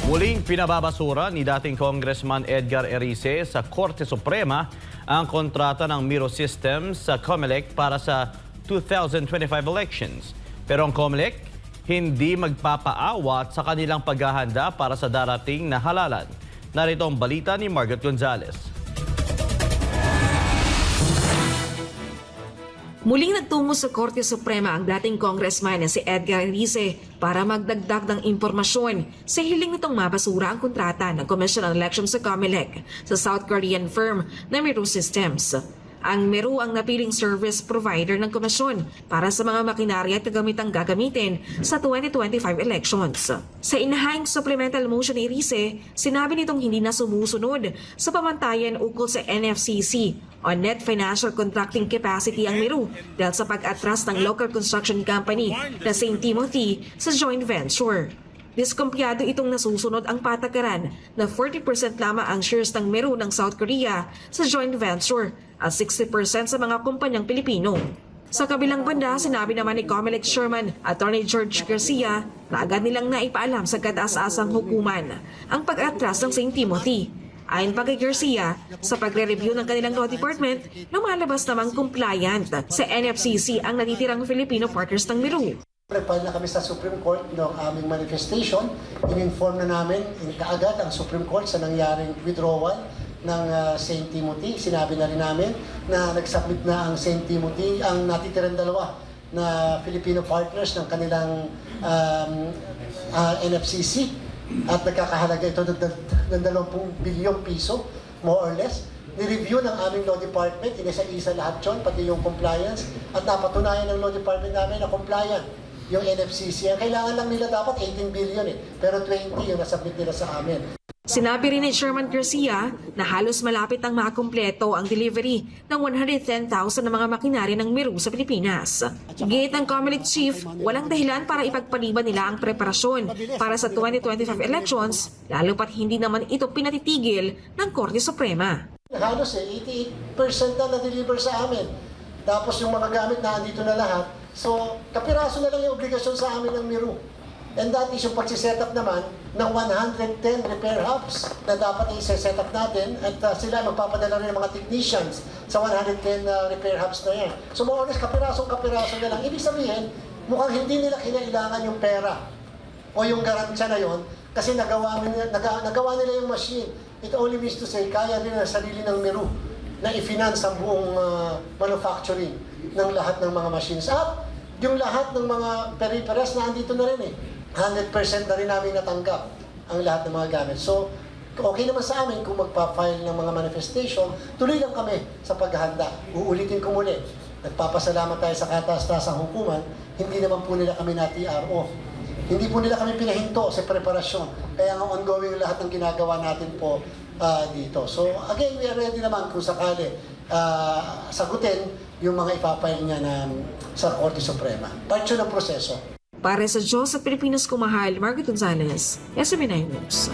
Muling pinababasura ni dating Congressman Edgar Erice sa Korte Suprema ang kontrata ng Miro Systems sa COMELEC para sa 2025 elections. Pero ang COMELEC hindi magpapaawat sa kanilang paghahanda para sa darating na halalan. Narito ang balita ni Margaret Gonzalez. Muling nagtungo sa Korte Suprema ang dating congressman na si Edgar Erice para magdagdag ng impormasyon sa hiling nitong mabasura ang kontrata ng Commission on Elections sa COMELEC sa South Korean firm na Miro Systems. Ang Miro ang napiling service provider ng komisyon para sa mga makinarya at kagamitang gagamitin sa 2025 elections. Sa inahayang supplemental motion ni Erice, sinabi nitong hindi na sumusunod sa pamantayan ukol sa NFCC on net financial contracting capacity ang Miro dahil sa pag-atras ng local construction company na St. Timothy sa joint venture. Diskumpiyado itong nasusunod ang patakaran na 40% lamang ang shares ng Miro ng South Korea sa joint venture at 60% sa mga kumpanyang Pilipino. Sa kabilang banda, sinabi naman ni COMELEC Chairman Attorney George Garcia na agad nilang naipaalam sa kataas-asang hukuman ang pag-atras ng St. Timothy. Ayon pa kay Garcia, sa pagre-review ng kanilang law department, lumalabas namang compliant sa NFCC ang natitirang Filipino partners ng Miro. File na kami sa Supreme Court ng aming manifestation. In-inform na namin kaagad ang Supreme Court sa nangyaring withdrawal ng St. Timothy. Sinabi na rin namin na nag-submit na ang St. Timothy, ang natitirang dalawa na Filipino partners ng kanilang NFCC at nagkakahalaga ito ng 20 bilyong piso, more or less. Ni-review ng aming law department, inisa-isa lahat yun, pati yung compliance, at napatunayan ng law department namin na compliant yung NFCC. Ang kailangan lang nila dapat 18 billion pero 20 yung nasubmit nila sa amin. Sinabi rin ni Chairman Garcia na halos malapit ang makakumpleto ang delivery ng 110,000 na mga makinarya ng Miro sa Pilipinas. Gate ng COMELEC Chief, walang dahilan para ipagpaliban nila ang preparasyon para sa 2025 elections, lalo pat hindi naman ito pinatitigil ng Korte Suprema. Halos 88% na na-deliver sa amin. Tapos yung mga gamit na andito na lahat. So, kapiraso na lang yung obligasyon sa amin ng Miro. And that is yung pagsiset up naman ng 110 repair hubs na dapat i-set up natin at sila magpapadala rin ng mga technicians sa 110 repair hubs na yan. So more or less, kapiraso na lang. Ibig sabihin, mukhang hindi nila kinailangan yung pera o yung garansya na yon kasi nagawa nila yung machine. It only means to say, kaya rin ang sarili ng Miro na i-finance ang buong manufacturing ng lahat ng mga machines. At yung lahat ng mga peripheras na andito na rin 100% na rin namin natanggap ang lahat ng mga gamit. So, okay naman sa amin kung magpa-file ng mga manifestation, tuloy lang kami sa paghahanda. Uulitin ko muli, nagpapasalamat tayo sa kataas-tasang hukuman, hindi naman po nila kami na-TRO. Hindi po nila kami pinahinto sa preparasyon. Kaya nga ongoing lahat ng ginagawa natin po dito. So, again, we are ready naman kung sakali sagutin yung mga ipapile niya sa Korte Suprema. Part yun ng proseso. Para sa Diyos at Pilipinas kumahal, Margaret Gonzalez, SMN9 News.